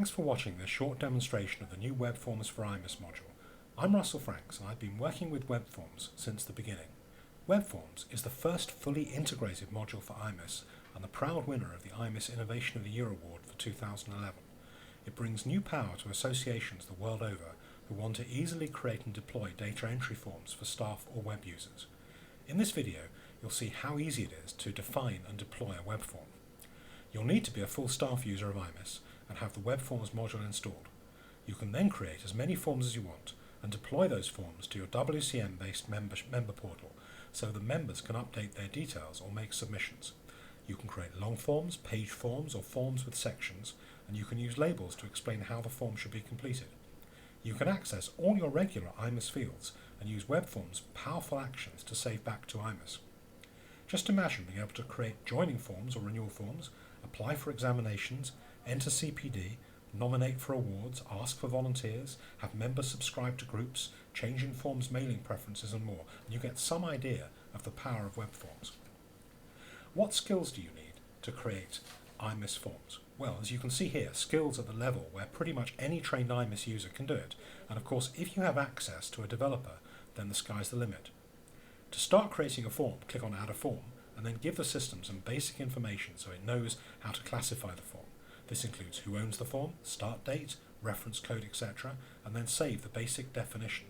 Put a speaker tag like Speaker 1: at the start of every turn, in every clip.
Speaker 1: Thanks for watching this short demonstration of the new WebFormZ for iMIS module. I'm Russell Franks and I've been working with WebFormZ since the beginning. WebFormZ is the first fully integrated module for iMIS and the proud winner of the iMIS Innovation of the Year Award for 2011. It brings new power to associations the world over who want to easily create and deploy data entry forms for staff or web users. In this video, you'll see how easy it is to define and deploy a web form. You'll need to be a full staff user of iMIS and have the WebFormZ module installed. You can then create as many forms as you want and deploy those forms to your WCM-based member portal so the members can update their details or make submissions. You can create long forms, page forms, or forms with sections, and you can use labels to explain how the form should be completed. You can access all your regular iMIS fields and use WebFormZ powerful actions to save back to iMIS. Just imagine being able to create joining forms or renewal forms, apply for examinations, enter CPD, nominate for awards, ask for volunteers, have members subscribe to groups, changing forms mailing preferences and more, and you get some idea of the power of WebFormZ. What skills do you need to create iMIS forms? Well, as you can see here, skills at the level where pretty much any trained iMIS user can do it, and of course if you have access to a developer, then the sky's the limit. To start creating a form, click on Add a Form, and then give the system some basic information so it knows how to classify the form. This includes who owns the form, start date, reference code, etc., and then save the basic definition.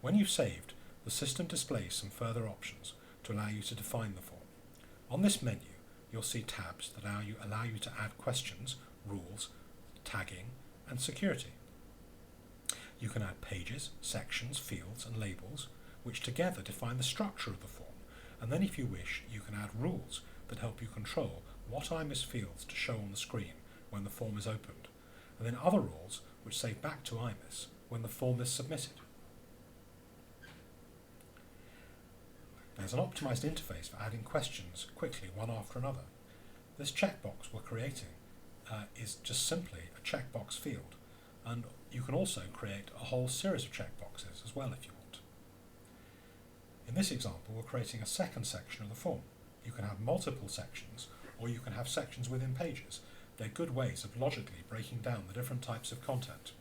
Speaker 1: When you've saved, the system displays some further options to allow you to define the form. On this menu, you'll see tabs that allow you to add questions, rules, tagging, and security. You can add pages, sections, fields, and labels, which together define the structure of the form, and then if you wish, you can add rules that help you control what iMIS fields to show on the screen when the form is opened, and then other rules which save back to iMIS when the form is submitted. There's an optimized interface for adding questions quickly one after another. This checkbox we're creating is just simply a checkbox field, and you can also create a whole series of checkboxes as well if you want. In this example, we're creating a second section of the form. You can have multiple sections, or you can have sections within pages. They're good ways of logically breaking down the different types of content.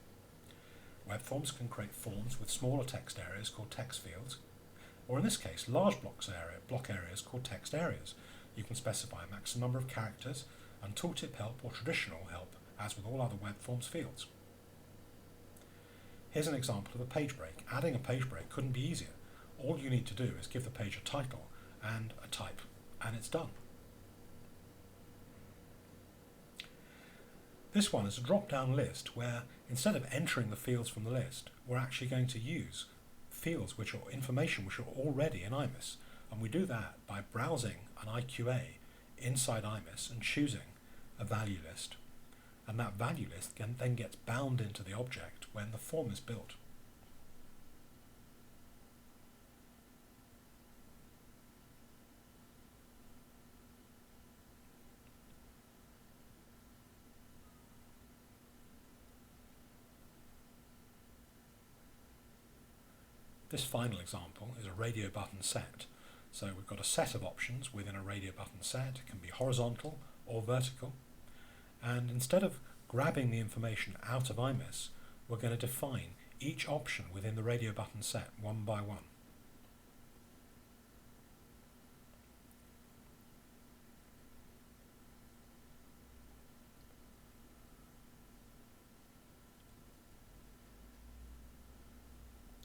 Speaker 1: WebFormZ can create forms with smaller text areas called text fields, or in this case, large block areas called text areas. You can specify a maximum number of characters, and tooltip help or traditional help, as with all other WebFormZ fields. Here's an example of a page break. Adding a page break couldn't be easier. All you need to do is give the page a title and a type, and it's done. This one is a drop-down list where instead of entering the fields from the list, we're actually going to use fields which are information which are already in iMIS, and we do that by browsing an IQA inside iMIS and choosing a value list, and that value list then gets bound into the object when the form is built. This final example is a radio button set. So we've got a set of options within a radio button set. It can be horizontal or vertical. And instead of grabbing the information out of iMIS, we're going to define each option within the radio button set one by one.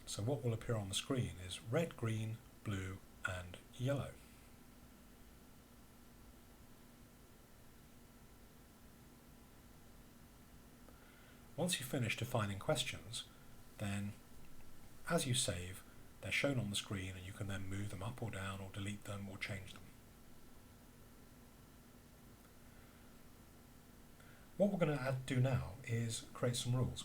Speaker 1: So what will appear on the screen is red, green, blue, and yellow. Once you've finished defining questions, then as you save, they're shown on the screen and you can then move them up or down or delete them or change them. What we're going to do now is create some rules.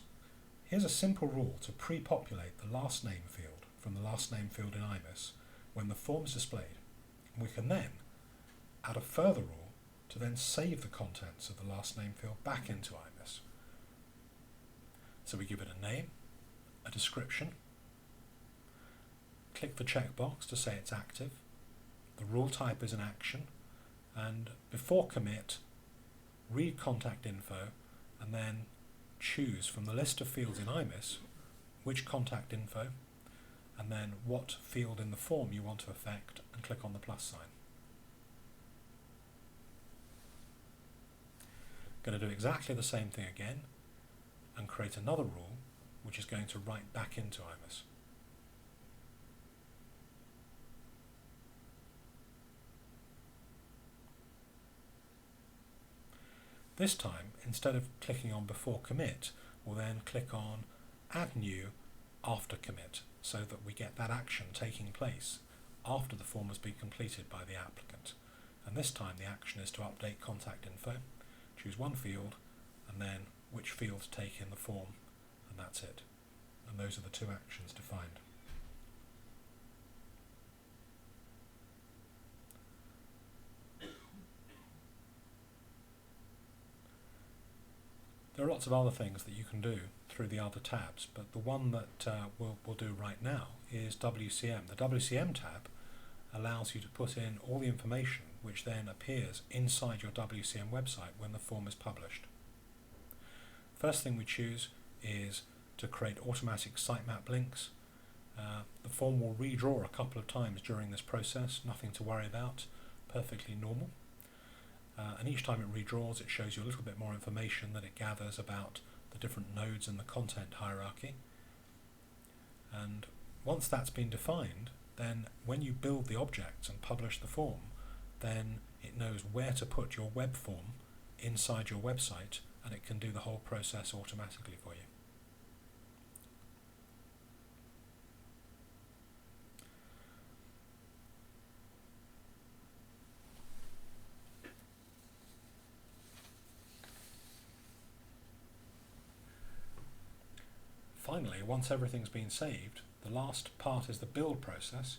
Speaker 1: Here's a simple rule to pre-populate the last name field from the last name field in iMIS when the form is displayed. And we can then add a further rule to then save the contents of the last name field back into iMIS. So we give it a name, a description, click the checkbox to say it's active, the rule type is an action, and before commit, read contact info, and then choose from the list of fields in iMIS which contact info and then what field in the form you want to affect, and click on the plus sign. Going to do exactly the same thing again and create another rule which is going to write back into iMIS. This time, instead of clicking on before commit, we'll then click on add new after commit, so that we get that action taking place after the form has been completed by the applicant. And this time the action is to update contact info, choose one field, and then which field to take in the form, and that's it. And those are the two actions defined. There are lots of other things that you can do through the other tabs, but the one that we'll do right now is WCM. The WCM tab allows you to put in all the information which then appears inside your WCM website when the form is published. First thing we choose is to create automatic sitemap links. The form will redraw a couple of times during this process, nothing to worry about, perfectly normal. And each time it redraws, it shows you a little bit more information that it gathers about the different nodes in the content hierarchy. And once that's been defined, then when you build the objects and publish the form, then it knows where to put your web form inside your website, and it can do the whole process automatically for you. Finally, once everything's been saved, the last part is the build process.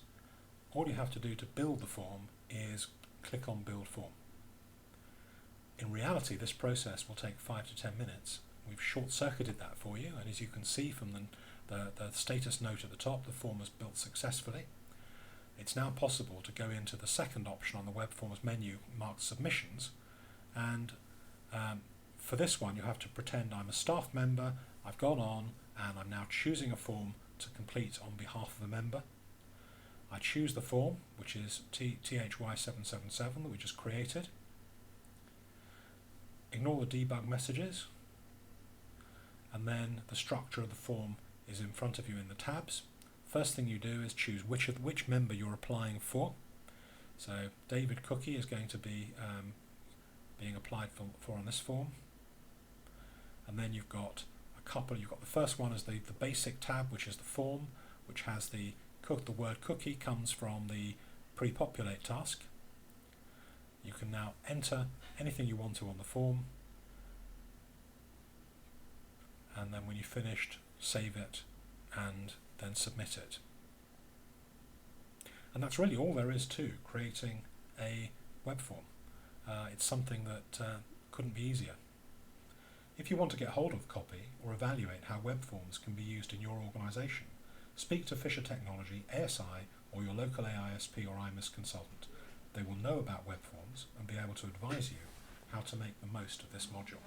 Speaker 1: All you have to do to build the form is click on Build Form. In reality, this process will take 5 to 10 minutes. We've short-circuited that for you, and as you can see from the status note at the top, the form is built successfully. It's now possible to go into the second option on the WebFormZ menu marked Submissions, and for this one you have to pretend I'm a staff member. I've gone on and I'm now choosing a form to complete on behalf of a member. I choose the form, which is THY777 that we just created. Ignore the debug messages, and then the structure of the form is in front of you in the tabs. First thing you do is choose which member you're applying for. So David Cookie is going to be being applied for on this form, and then you've got you've got the first one is the basic tab, which is the form, which has the word cookie comes from the pre-populate task. You can now enter anything you want to on the form, and then when you've finished, save it and then submit it. And that's really all there is to creating a web form. It's something that couldn't be easier. If you want to get hold of a copy or evaluate how web forms can be used in your organisation, speak to Fisher Technology, ASI, or your local AISP or iMIS consultant. They will know about web forms and be able to advise you how to make the most of this module.